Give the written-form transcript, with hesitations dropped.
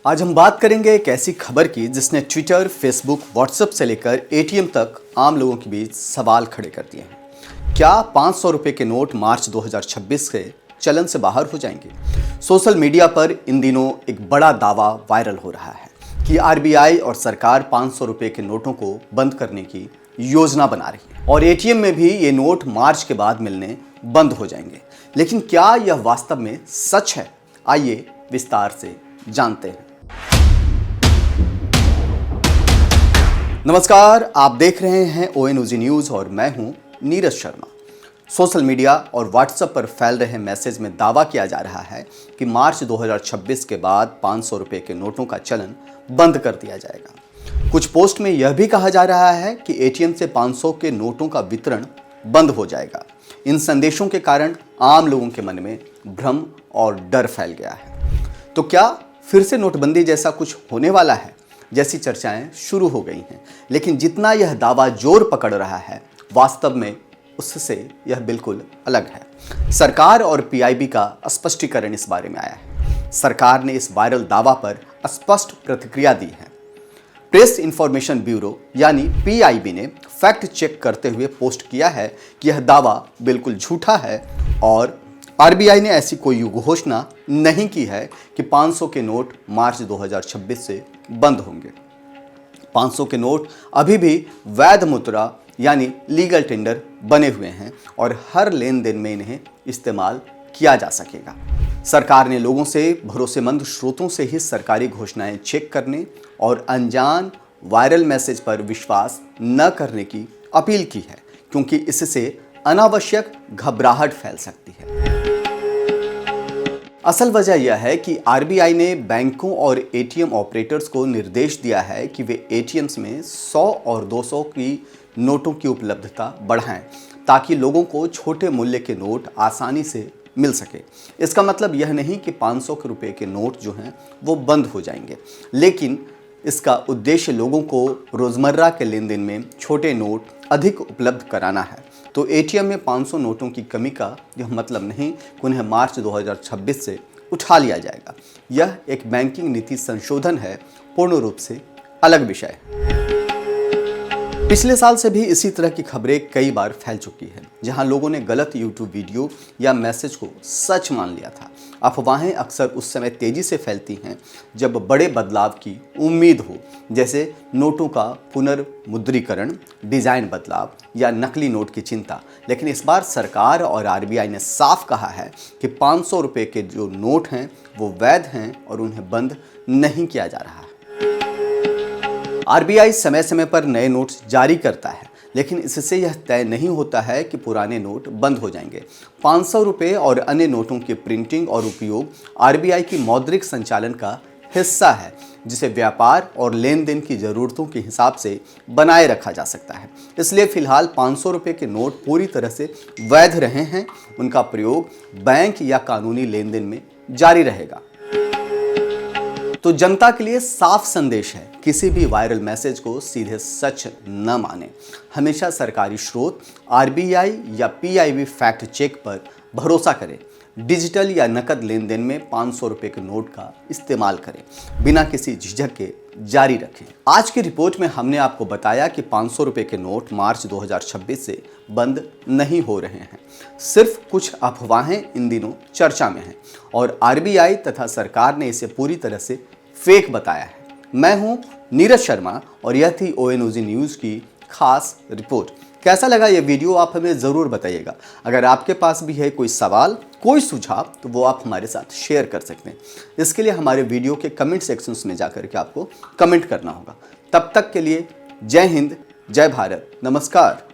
आज हम बात करेंगे एक ऐसी खबर की जिसने ट्विटर, फेसबुक, व्हाट्सएप से लेकर एटीएम तक आम लोगों के बीच सवाल खड़े कर दिए हैं। क्या 500 रुपए के नोट मार्च 2026 के चलन से बाहर हो जाएंगे? सोशल मीडिया पर इन दिनों एक बड़ा दावा वायरल हो रहा है कि आरबीआई और सरकार 500 रुपए के नोटों को बंद करने की योजना बना रही है और एटीएम में भी ये नोट मार्च के बाद मिलने बंद हो जाएंगे। लेकिन क्या यह वास्तव में सच है? आइए विस्तार से जानते हैं। नमस्कार, आप देख रहे हैं ONOG न्यूज़ और मैं हूं नीरज शर्मा। सोशल मीडिया और व्हाट्सएप पर फैल रहे मैसेज में दावा किया जा रहा है कि मार्च 2026 के बाद 500 रुपए के नोटों का चलन बंद कर दिया जाएगा। कुछ पोस्ट में यह भी कहा जा रहा है कि एटीएम से 500 के नोटों का वितरण बंद हो जाएगा। इन संदेशों के कारण आम लोगों के मन में भ्रम और डर फैल गया है। तो क्या फिर से नोटबंदी जैसा कुछ होने वाला है? जैसी चर्चाएं शुरू हो गई हैं, लेकिन जितना यह दावा जोर पकड़ रहा है, वास्तव में उससे यह बिल्कुल अलग है। सरकार और पीआईबी का स्पष्टीकरण इस बारे में आया है। सरकार ने इस वायरल दावा पर स्पष्ट प्रतिक्रिया दी है। प्रेस इंफॉर्मेशन ब्यूरो यानी पीआईबी ने फैक्ट चेक करते हुए पोस्ट किया है कि यह दावा बिल्कुल झूठा है और आरबीआई ने ऐसी कोई घोषणा नहीं की है कि 500 के नोट मार्च 2026 से बंद होंगे। 500 के नोट अभी भी वैध मुद्रा यानी लीगल टेंडर बने हुए हैं और हर लेन देन में इन्हें इस्तेमाल किया जा सकेगा। सरकार ने लोगों से भरोसेमंद स्रोतों से ही सरकारी घोषणाएं चेक करने और अनजान वायरल मैसेज पर विश्वास न करने की अपील की है, क्योंकि इससे अनावश्यक घबराहट फैल सकती है। असल वजह यह है कि आरबीआई ने बैंकों और एटीएम ऑपरेटर्स को निर्देश दिया है कि वे एटीएम्स में 100 और 200 की नोटों की उपलब्धता बढ़ाएं, ताकि लोगों को छोटे मूल्य के नोट आसानी से मिल सके। इसका मतलब यह नहीं कि 500 के रुपए के नोट जो हैं वो बंद हो जाएंगे, लेकिन इसका उद्देश्य लोगों को रोज़मर्रा के लेन देन में छोटे नोट अधिक उपलब्ध कराना है। तो एटीएम में 500 नोटों की कमी का यह मतलब नहीं कि उन्हें मार्च 2026 से उठा लिया जाएगा। यह एक बैंकिंग नीति संशोधन है, पूर्ण रूप से अलग विषय है। पिछले साल से भी इसी तरह की खबरें कई बार फैल चुकी हैं, जहां लोगों ने गलत यूट्यूब वीडियो या मैसेज को सच मान लिया था। अफवाहें अक्सर उस समय तेजी से फैलती हैं जब बड़े बदलाव की उम्मीद हो, जैसे नोटों का पुनर्मुद्रीकरण, डिज़ाइन बदलाव या नकली नोट की चिंता। लेकिन इस बार सरकार और आरबीआई ने साफ कहा है कि 500 रुपए के जो नोट हैं वो वैध हैं और उन्हें बंद नहीं किया जा रहा है। आरबीआई समय समय पर नए नोट्स जारी करता है, लेकिन इससे यह तय नहीं होता है कि पुराने नोट बंद हो जाएंगे। 500 रुपये और अन्य नोटों की प्रिंटिंग और उपयोग आरबीआई की मौद्रिक संचालन का हिस्सा है, जिसे व्यापार और लेन देन की ज़रूरतों के हिसाब से बनाए रखा जा सकता है। इसलिए फिलहाल 500 रुपये के नोट पूरी तरह से वैध रहे हैं। उनका प्रयोग बैंक या कानूनी लेन देन में जारी रहेगा। तो जनता के लिए साफ संदेश है, किसी भी वायरल मैसेज को सीधे सच न माने। हमेशा सरकारी स्रोत, आरबीआई या पीआईबी फैक्ट चेक पर भरोसा करें। डिजिटल या नकद लेन देन में 500 रुपए के नोट का इस्तेमाल करें, बिना किसी झिझक के जारी रखें। आज की रिपोर्ट में हमने आपको बताया कि 500 रुपए के नोट मार्च 2026 से बंद नहीं हो रहे हैं। सिर्फ कुछ अफवाहें इन दिनों चर्चा में हैं और आरबीआई तथा सरकार ने इसे पूरी तरह से फेक बताया है। मैं हूं नीरज शर्मा और यह थी ONOG न्यूज़ की खास रिपोर्ट। कैसा लगा ये वीडियो आप हमें ज़रूर बताइएगा। अगर आपके पास भी है कोई सवाल, कोई सुझाव, तो वो आप हमारे साथ शेयर कर सकते हैं। इसके लिए हमारे वीडियो के कमेंट सेक्शंस में जाकर के आपको कमेंट करना होगा। तब तक के लिए जय हिंद, जय भारत, नमस्कार।